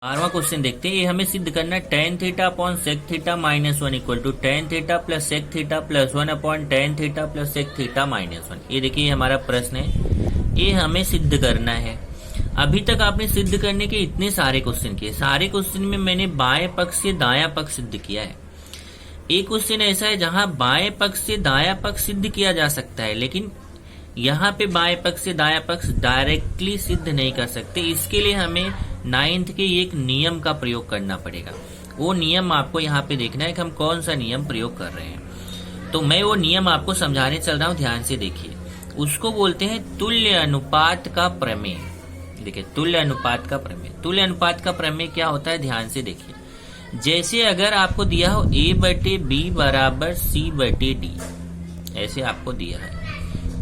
12वां question देखते हैं। ये हमें सिद्ध करना है tan theta upon sec theta minus one equal to tan theta plus sec theta plus one upon tan theta plus sec theta minus one. ये देखिए ये हमारा प्रश्न है, ये हमें सिद्ध करना है। अभी तक आपने सिद्ध करने के इतने सारे क्वेश्चन किए, सारे क्वेश्चन में मैंने बाएं पक्ष से दायां पक्ष सिद्ध किया है। एक क्वेश्चन ऐसा है जहां बाएं पक्ष से दायां पक्ष सिद्ध किया जा सकता है, लेकिन यहाँ पे बाएं पक्ष से दायां पक्ष डायरेक्टली सिद्ध नहीं कर सकते। इसके लिए हमें 9th के एक नियम का प्रयोग करना पड़ेगा। वो नियम आपको यहाँ पे देखना है कि हम कौन सा नियम प्रयोग कर रहे हैं। तो मैं वो नियम आपको समझाने चल रहा हूँ, ध्यान से देखिए। उसको बोलते हैं तुल्य अनुपात का प्रमेय। देखिए तुल्य अनुपात का प्रमेय, तुल्य अनुपात का प्रमेय क्या होता है, ध्यान से देखिए। जैसे अगर आपको दिया हो a/b बराबर c/d, ऐसे आपको दिया है,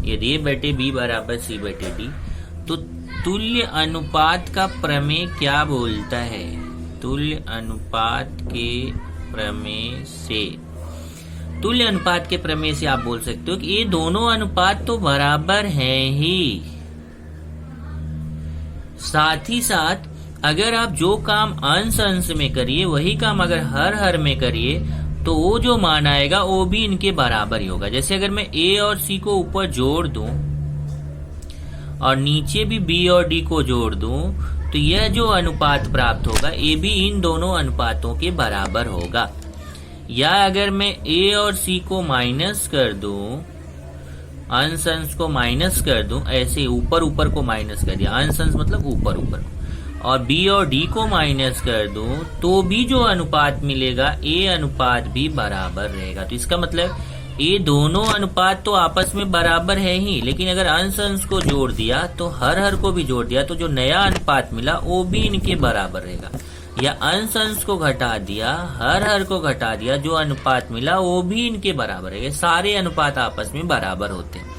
यदि a/b बराबर c/d, तो तुल्य अनुपात का प्रमेय क्या बोलता है? तुल्य अनुपात के प्रमेय से, तुल्य अनुपात के प्रमेय से आप बोल सकते हो कि ये दोनों अनुपात तो बराबर हैं ही। साथ ही साथ अगर आप जो काम अंश अंश में करिए वही काम अगर हर हर में करिए तो वो जो मान आएगा वो भी इनके बराबर ही होगा। जैसे अगर मैं a और c को ऊपर जोड़ दूं और नीचे भी b और d को जोड़ दूं तो यह जो अनुपात प्राप्त होगा ये भी इन दोनों अनुपातों के बराबर होगा। या अगर मैं a और c को माइनस कर दूं, अंश अंश को माइनस कर दूं, ऐसे ऊपर ऊपर को माइनस कर दिया, अंश अंश मतलब ऊपर ऊपर, और b और d को माइनस कर दूं तो भी जो अनुपात मिलेगा a अनुपात भी बराबर रहेगा। तो इसका मतलब ये दोनों अनुपात तो आपस में बराबर है ही, लेकिन अगर अंश अंश को जोड़ दिया तो हर हर को भी जोड़ दिया तो जो नया अनुपात मिला वो भी इनके बराबर रहेगा। या अंश अंश को घटा दिया, हर हर को घटा दिया, जो अनुपात मिला वो भी इनके बराबर है। सारे अनुपात आपस में बराबर होते हैं।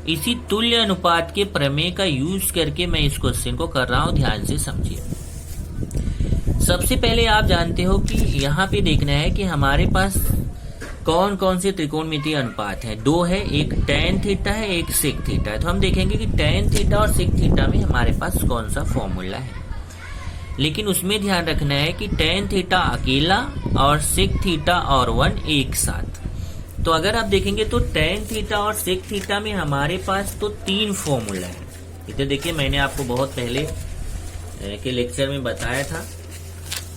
इसी तुल्य अनुपात के प्रमेय का यूज करके मैं इस क्वेश्चन को कर रहा हूं, ध्यान से समझिए। सबसे पहले आप जानते हो कि यहाँ पे देखना है कि हमारे पास कौन कौन से त्रिकोणमितीय अनुपात हैं। दो है, एक tan थीटा है, एक सेक थीटा है। तो हम देखेंगे कि tan थीटा और सेक थीटा में हमारे पास कौन सा फॉर्मूला है, लेकिन उसमें ध्यान रखना है कि tan थीटा अकेला और सेक थीटा और 1 एक साथ। तो अगर आप देखेंगे तो tan थीटा और सेक थीटा में हमारे पास तो 3 फॉर्मूला है। इधर देखिए मैंने आपको बहुत पहले के लेक्चर में बताया था,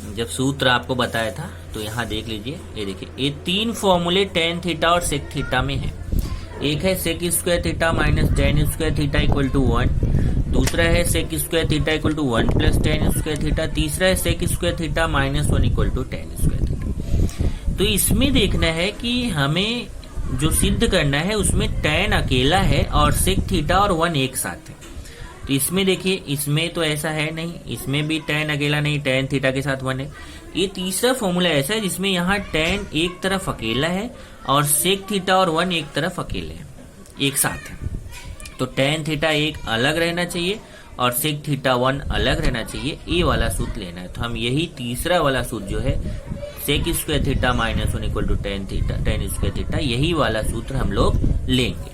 जब सूत्र आपको बताया था, तो यहाँ देख लीजिए। ये देखिए ये 3 फॉर्मूले tan थीटा और सेक थीटा में है। एक है sec square theta minus tan square theta equal to 1, दूसरा है sec square theta equal to 1 plus tan square theta, तीसरा है sec square theta minus 1 equal to tan square theta. तो इसमें देखना है कि हमें जो सिद्ध करना है उसमें tan अकेला है और सेक थीटा और 1 एक साथ है। तो इसमें देखिए, इसमें तो ऐसा है नहीं, इसमें भी tan अकेला नहीं, tan थीटा के साथ 1 है। ये तीसरा फॉर्मूला ऐसा है जिसमें यहाँ tan एक तरफ अकेला है और सेक थीटा और 1 एक तरफ अकेले है, एक साथ है। तो tan थीटा एक अलग रहना चाहिए और सेक थीटा 1 अलग रहना चाहिए। ये वाला सूत्र लेना है। तो हम यही तीसरा वाला सूत्र जो है sec square theta minus 1 equal to tan theta, tan square theta, यही वाला सूत्र हम लोग लेंगे।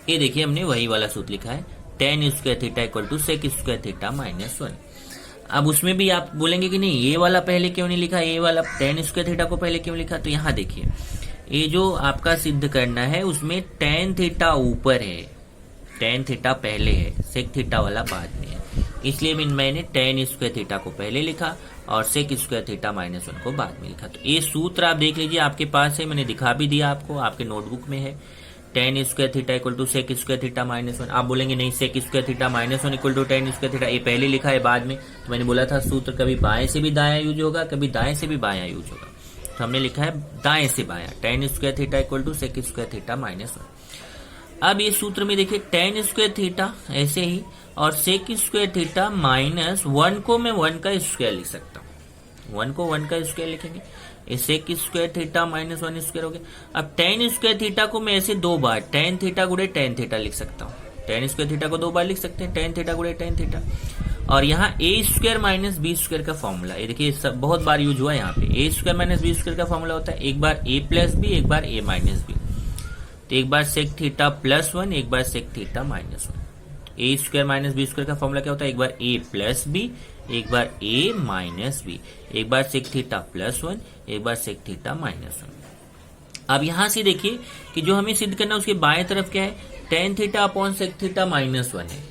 ये देखिए हमने वही वाला सूत्र लिखा है, tan square theta equal to sec square theta minus 1। अब उसमें भी आप बोलेंगे कि नहीं ये वाला पहले क्यों नहीं लिखा, ये वाला tan स्क्वायर थीटा को पहले क्यों लिखा। तो यहाँ देखिए ये जो आपका सिद्ध करना है उसमें tan थीटा ऊपर है, tan थीटा पहले है, सेक थीटा वाला बाद में है, इसलिए मैंने tan स्क्वायर थीटा को पहले लिखा और सेक स्क्वायर थीटा माइनस 1 को बाद में लिखा। तो ये सूत्र आप देख लीजिए, आपके पास है, मैंने दिखा भी दिया आपको, आपके नोटबुक में है। tan square theta equal to sec square theta minus 1। आप बोलेंगे नहीं sec square theta minus 1 equal to tan square theta, ये पहले लिखा है बाद में। तो मैंने बोला था सूत्र कभी बाएं से भी दायां यूज होगा, कभी दाएं से भी बायां यूज होगा। तो हमने लिखा है दाएं से बायां, tan square theta equal to sec square theta minus 1। अब ये सूत्र में देखिए tan स्क्वायर थीटा ऐसे ही और सेक स्क्वायर थीटा माइनस 1 को मैं 1 का स्क्वायर लिख सकता हूँ, 1 को 1 का स्क्वायर लिखेंगे, sec square theta minus 1 square हो गया। अब tan स्क्वायर थीटा को मैं ऐसे 2 बार tan थीटा गुणे tan थीटा लिख सकता हूँ, tan स्क्वायर थीटा को 2 बार लिख सकते हैं, tan थीटा गुणे tan थीटा। और यहाँ a square minus B square का फॉर्मूला, ये देखिए सब बहुत बार यूज हुआ है। यहाँ पे a square minus B square का फॉर्मूला होता है, एक बार a प्लस बी, एक बार a माइनस बी। तो एक बार सेक थीटा प्लस 1, एक बार सेक थीटा माइनस 1। ए स्क्वायर माइनस बी स्क्वायर का फॉर्मूला क्या होता है, एक बार ए प्लस बी, एक बार ए माइनस बी, एक बार सेक थीटा प्लस 1, एक बार सेक थीटा माइनस 1। अब यहां से देखिए कि जो हमें सिद्ध करना है उसके बाएं तरफ क्या है, tan theta upon sec theta minus 1 है।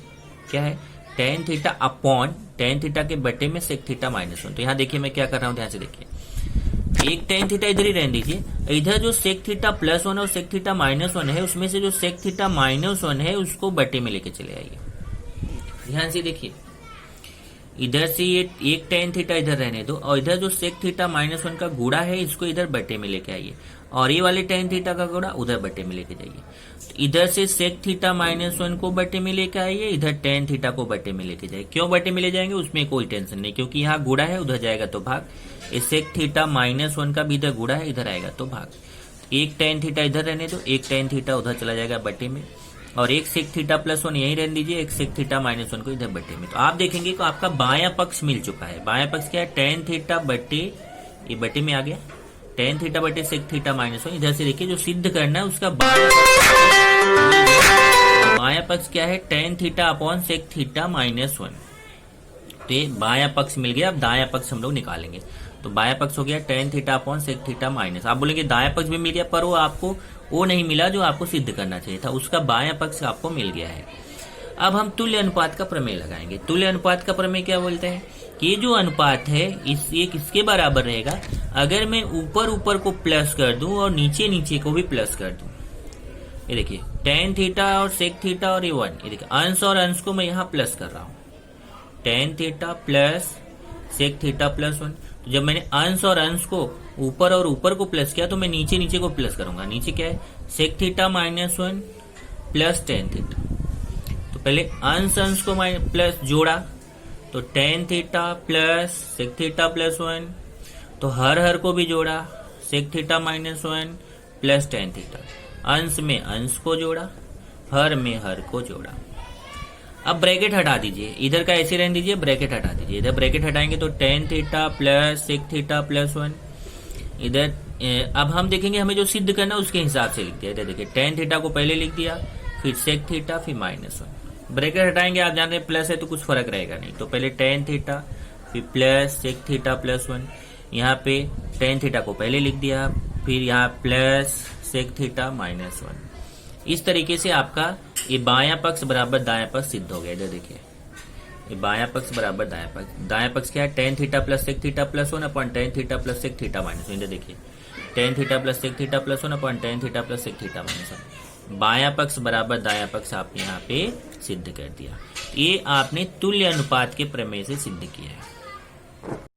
क्या है, tan theta upon tan theta के बटे में सेक थीटा माइनस 1। तो यहाँ देखिए मैं क्या कर रहा हूं, ध्यान से देखिए, एक टेन थीटा इधर ही रहने दीजिए, इधर जो सेक थीटा प्लस 1 और सेक थीटा माइनस 1 है उसमें से जो सेक थीटा माइनस 1 है उसको बटे में लेके चले आइए। ध्यान से देखिए, इधर से ये एक टेन थीटा इधर रहने दो और इधर जो सेक थीटा माइनस 1 का गुणा है इसको इधर बटे में लेके आइए और ये वाले टेन थीटा का गुणा उधर बटे में लेके जाइए। तो इधर से सेक थीटा माइनस 1 को बटे में लेके आइए, इधर टेन थीटा को बटे में लेके जाइए। क्यों बटे में ले जाएंगे उसमें कोई टेंशन नहीं, क्योंकि यहाँ गुणा है उधर जाएगा तो भाग, इस सेक थीटा माइनस 1 का भी इधर गुणा है इधर आएगा तो भाग। एक टेन थीटा इधर रहने दो, एक टेन थीटा उधर चला जाएगा बटे में और एक सेक थीटा प्लस 1 यहीं रहने दीजिए, एक सेक थीटा माइनस 1 को इधर बटे में। तो आप देखेंगे कि आपका बायां पक्ष मिल चुका है। बायां पक्ष क्या है, टेन थीटा बटे, ये बटे में आ गया, टेन थीटा बटे सेक थीटा माइनस 1। इधर से देखिए जो सिद्ध करना है उसका बायां पक्ष क्या है, tan theta upon sec theta minus 1। तो ये बायां पक्ष मिल गया। अब दायां पक्ष हम लोग निकालेंगे। तो बायां पक्ष हो गया tan theta upon sec theta minus, आप बोलेंगे दायां पक्ष भी मिल गया, पर वो आपको वो नहीं मिला जो आपको सिद्ध करना चाहिए था, उसका बायां पक्ष आपको मिल गया है। अब हम तुल्य अनुपात का प्रमेय लगाएंगे। तुल्य अनुपात का प्रमेय क्या बोलते हैं कि ये जो अनुपात है ये किसके बराबर रहेगा, अगर मैं ऊपर ऊपर को प्लस कर दूं और नीचे नीचे को भी प्लस कर दूं। ये देखिए टेन थीटा और सेक थीटा और ये 1, ये देखिए अंश और अंश को मैं यहाँ प्लस कर रहा हूँ, tan theta plus sec theta plus 1। तो जब मैंने अंश और अंश को ऊपर और ऊपर को प्लस किया तो मैं नीचे नीचे को प्लस करूंगा। नीचे क्या है, sec theta minus 1 plus tan theta. तो पहले अंश अंश को प्लस जोड़ा तो tan theta plus sec theta plus 1, तो हर को भी जोड़ा, sec theta minus 1 plus tan theta. अंश में अंश को जोड़ा, हर में हर को जोड़ा। अब ब्रैकेट हटा दीजिए, इधर का ऐसे रहने दीजिए, ब्रैकेट हटा दीजिए। इधर ब्रैकेट हटाएंगे तो tan theta plus sec theta plus 1। इधर अब हम देखेंगे हमें जो सिद्ध करना है उसके हिसाब से लिख दिया। इधर देखिए टेन थीटा को पहले लिख दिया, फिर सेक थीटा, फिर माइनस 1। ब्रैकेट हटाएंगे, आप जान रहे प्लस है तो कुछ फर्क रहेगा नहीं। तो पहले टेन थीटा फिर प्लस सेक थीटा प्लस 1, यहाँ पे टेन थीटा को पहले लिख दिया, फिर यहाँ प्लस सेक थीटा माइनस 1। इस तरीके से आपका ये बायां पक्ष बराबर दायां पक्ष सिद्ध हो गया। इधर देखिए ये बायां पक्ष बराबर दायां पक्ष। दायां पक्ष क्या है, tan theta plus sec theta plus 1 upon tan theta plus sec theta minus 1। इधर देखिए tan theta plus sec theta plus 1 upon tan theta plus sec theta minus 1। बायां पक्ष बराबर दायां पक्ष आपने यहाँ पे सिद्ध कर दिया। ये आपने तुल्य अनुपात के प्रमेय से सिद्ध किया है।